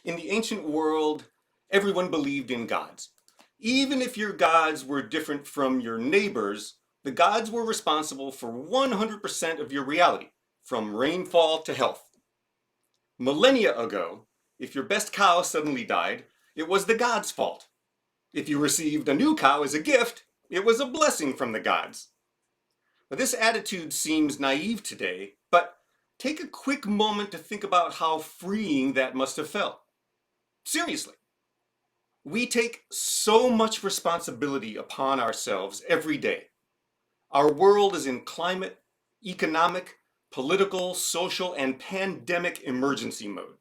In the ancient world, everyone believed in gods. Even if your gods were different from your neighbors, the gods were responsible for 100% of your reality, from rainfall to health. Millennia ago, if your best cow suddenly died, it was the gods' fault. If you received a new cow as a gift, it was a blessing from the gods. Now, this attitude seems naive today, but take a quick moment to think about how freeing that must have felt. Seriously, we take so much responsibility upon ourselves every day. Our world is in climate, economic, political, social, and pandemic emergency mode.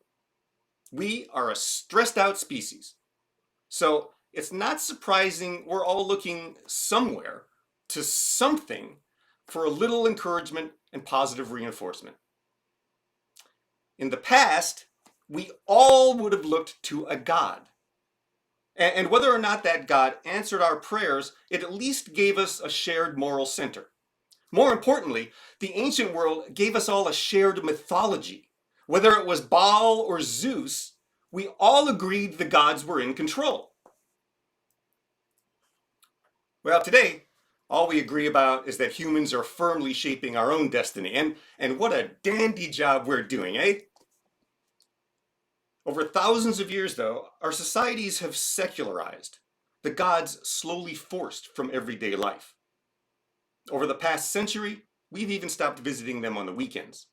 We are a stressed out species. So it's not surprising we're all looking somewhere to something for a little encouragement and positive reinforcement. In the past, we all would have looked to a God. And whether or not that God answered our prayers, it at least gave us a shared moral center. More importantly, the ancient world gave us all a shared mythology. Whether it was Baal or Zeus, we all agreed the gods were in control. Well, today, all we agree about is that humans are firmly shaping our own destiny, and what a dandy job we're doing, eh? Over thousands of years, though, our societies have secularized. The gods slowly forced from everyday life. Over the past century, we've even stopped visiting them on the weekends.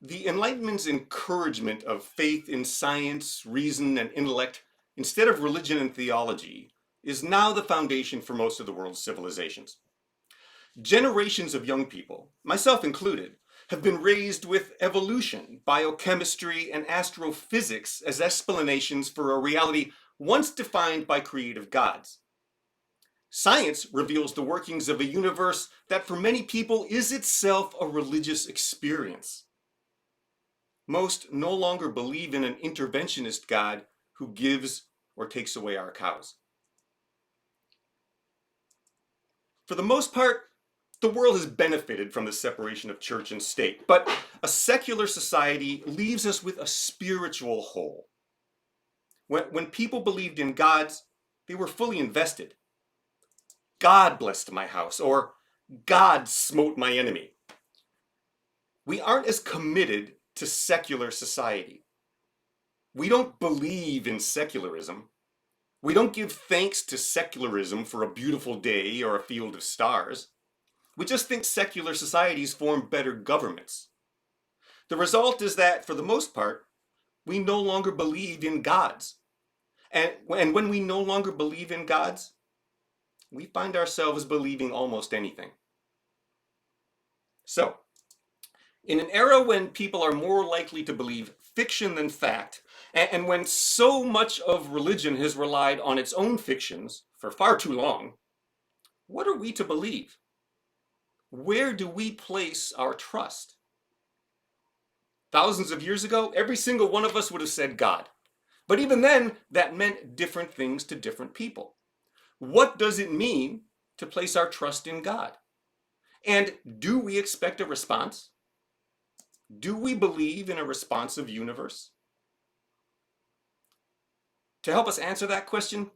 The Enlightenment's encouragement of faith in science, reason, and intellect instead of religion and theology is now the foundation for most of the world's civilizations. Generations of young people, myself included, have been raised with evolution, biochemistry, and astrophysics as explanations for a reality once defined by creative gods. Science reveals the workings of a universe that for many people is itself a religious experience. Most no longer believe in an interventionist God who gives or takes away our cows. For the most part, the world has benefited from the separation of church and state, but a secular society leaves us with a spiritual hole. When people believed in gods, they were fully invested. God blessed my house, or God smote my enemy. We aren't as committed to secular society. We don't believe in secularism. We don't give thanks to secularism for a beautiful day or a field of stars. We just think secular societies form better governments. The result is that, for the most part, we no longer believe in gods. And when we no longer believe in gods, we find ourselves believing almost anything. So, in an era when people are more likely to believe fiction than fact, and when so much of religion has relied on its own fictions for far too long, what are we to believe? Where do we place our trust? Thousands of years ago, every single one of us would have said God. But even then, that meant different things to different people. What does it mean to place our trust in God? And do we expect a response? Do we believe in a responsive universe? To help us answer that question,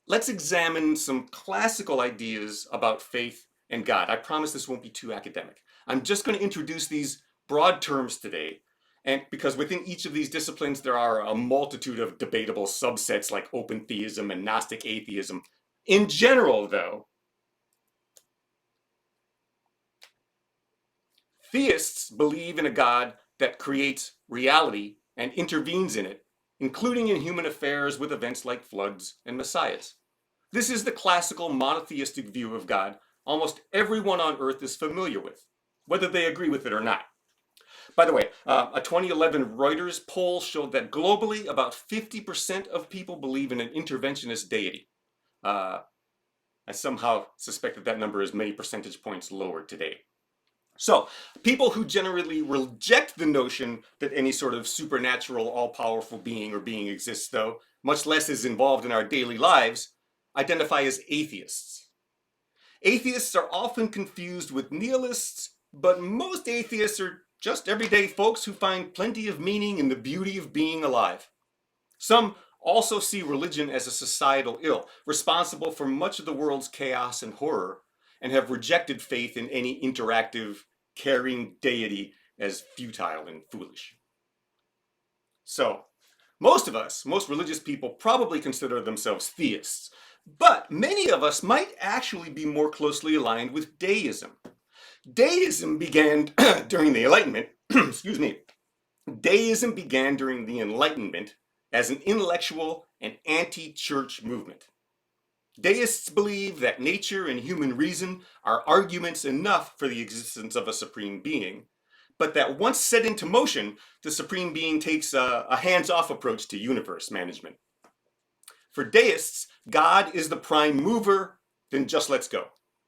let's examine some classical ideas about faith and God. I promise this won't be too academic. I'm just going to introduce these broad terms today, and because within each of these disciplines there are a multitude of debatable subsets like open theism and Gnostic atheism. In general, though, theists believe in a God that creates reality and intervenes in it, including in human affairs with events like floods and messiahs. This is the classical monotheistic view of God almost everyone on earth is familiar with, whether they agree with it or not. By the way, a 2011 Reuters poll showed that globally about 50% of people believe in an interventionist deity. I somehow suspect that that number is many percentage points lower today. So, people who generally reject the notion that any sort of supernatural, all-powerful being or being exists, though, much less is involved in our daily lives, identify as atheists. Atheists are often confused with nihilists, but most atheists are Just everyday folks who find plenty of meaning in the beauty of being alive. Some also see religion as a societal ill, responsible for much of the world's chaos and horror, and have rejected faith in any interactive, caring deity as futile and foolish. So, most of us, most religious people, probably consider themselves theists, but many of us might actually be more closely aligned with deism. Deism began during the Enlightenment, excuse me, Deism began during the Enlightenment as an intellectual and anti-church movement. Deists believe that nature and human reason are arguments enough for the existence of a supreme being, but that once set into motion, the supreme being takes a hands-off approach to universe management. For deists, God is the prime mover, then just let's go.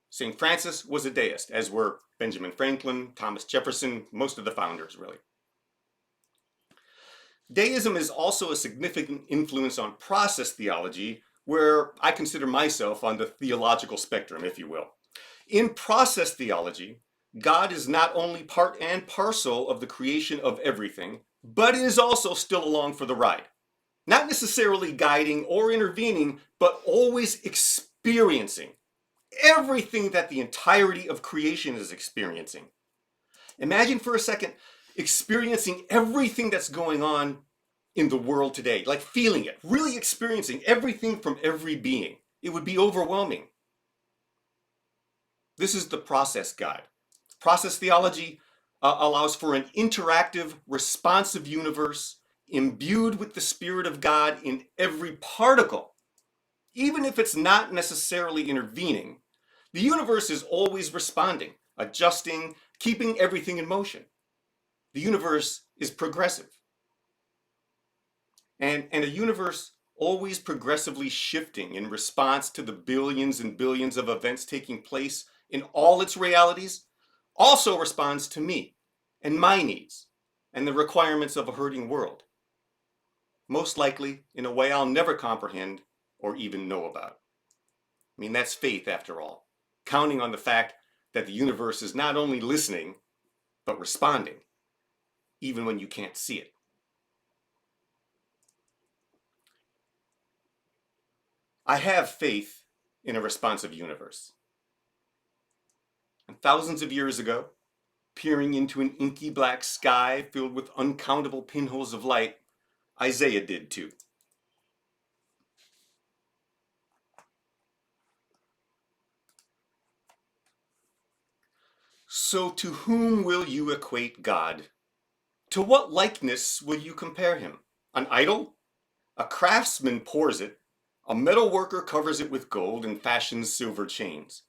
St. Francis was a deist, as were Benjamin Franklin, Thomas Jefferson, most of the founders, really. Deism is also a significant influence on process theology, where I consider myself on the theological spectrum, if you will. In process theology, God is not only part and parcel of the creation of everything, but is also still along for the ride. Not necessarily guiding or intervening, but always experiencing everything that the entirety of creation is experiencing. Imagine for a second experiencing everything that's going on in the world today, like feeling it, really experiencing everything from every being. It would be overwhelming. This is the process God. Process theology allows for an interactive, responsive universe imbued with the Spirit of God in every particle. Even if it's not necessarily intervening, the universe is always responding, adjusting, keeping everything in motion. The universe is progressive. And a universe always progressively shifting in response to the billions and billions of events taking place in all its realities also responds to me and my needs and the requirements of a hurting world. Most likely in a way I'll never comprehend or even know about. I mean, that's faith after all, counting on the fact that the universe is not only listening, but responding, even when you can't see it. I have faith in a responsive universe. And thousands of years ago, peering into an inky black sky filled with uncountable pinholes of light, Isaiah did too. So to whom will you equate God? To what likeness will you compare him? An idol? A craftsman pours it, a metal worker covers it with gold and fashions silver chains.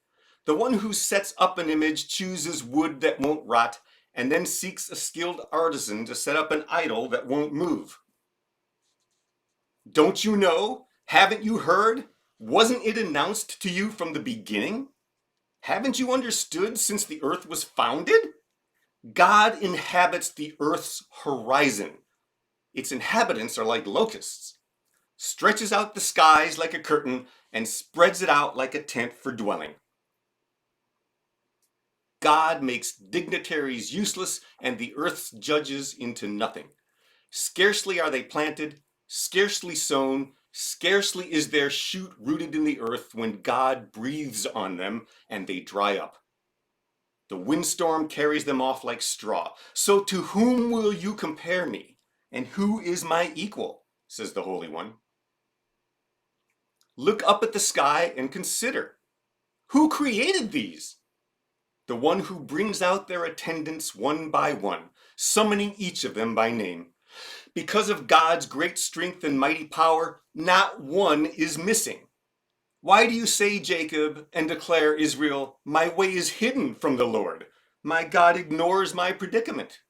The one who sets up an image chooses wood that won't rot and then seeks a skilled artisan to set up an idol that won't move. Don't you know? Haven't you heard? Wasn't it announced to you from the beginning? Haven't you understood since the earth was founded? God inhabits the earth's horizon. Its inhabitants are like locusts, stretches out the skies like a curtain and spreads it out like a tent for dwelling. God makes dignitaries useless and the earth's judges into nothing. Scarcely are they planted, scarcely sown, scarcely is their shoot rooted in the earth when God breathes on them and they dry up. The windstorm carries them off like straw. So to whom will you compare me? And who is my equal? Says the Holy One. Look up at the sky and consider. Who created these? The one who brings out their attendants one by one, summoning each of them by name. Because of God's great strength and mighty power, not one is missing. Why do you say, Jacob, and declare, Israel, my way is hidden from the Lord? My God ignores my predicament.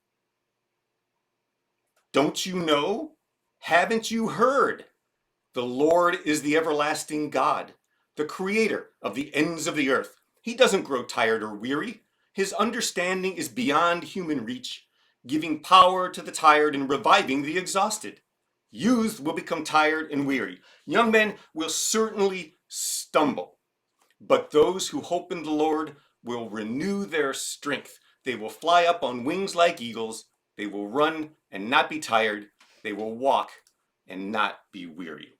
Don't you know? Haven't you heard? The Lord is the everlasting God, the creator of the ends of the earth. He doesn't grow tired or weary. His understanding is beyond human reach, giving power to the tired and reviving the exhausted. Youth will become tired and weary. Young men will certainly stumble. But those who hope in the Lord will renew their strength. They will fly up on wings like eagles. They will run and not be tired. They will walk and not be weary.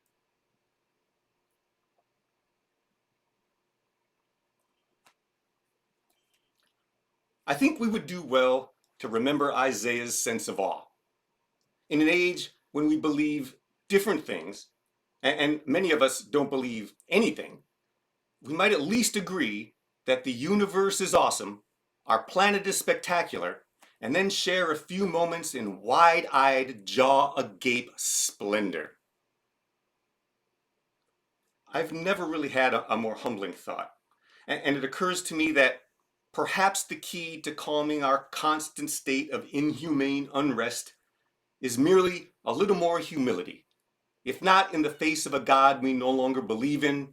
I think we would do well to remember Isaiah's sense of awe. In an age when we believe different things, and many of us don't believe anything, we might at least agree that the universe is awesome, our planet is spectacular, and then share a few moments in wide-eyed, jaw-agape splendor. I've never really had a more humbling thought. And it occurs to me that perhaps the key to calming our constant state of inhumane unrest is merely a little more humility. If not in the face of a God we no longer believe in,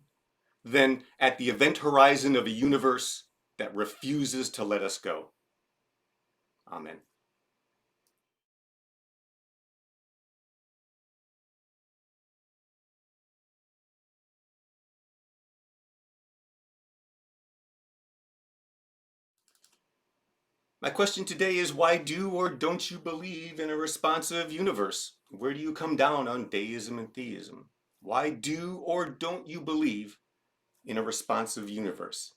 then at the event horizon of a universe that refuses to let us go. Amen. My question today is, why do or don't you believe in a responsive universe? Where do you come down on deism and theism? Why do or don't you believe in a responsive universe?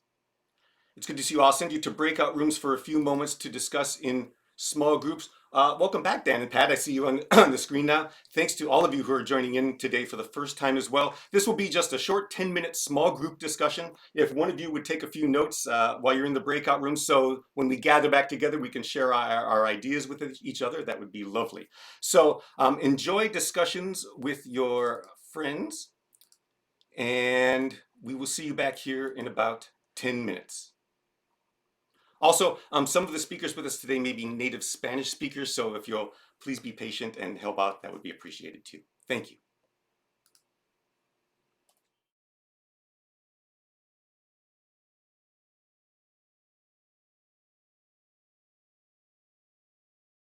It's good to see you. I'll send you to breakout rooms for a few moments to discuss in small groups. Welcome back, Dan and Pat. I see you on, on the screen now. Thanks to all of you who are joining in today for the first time as well. This will be just a short 10-minute small group discussion. If one of you would take a few notes while you're in the breakout room, so when we gather back together, we can share our ideas with each other, that would be lovely. So enjoy discussions with your friends, and we will see you back here in about 10 minutes. Also, some of the speakers with us today may be native Spanish speakers, so if you'll please be patient and help out, that would be appreciated too. Thank you.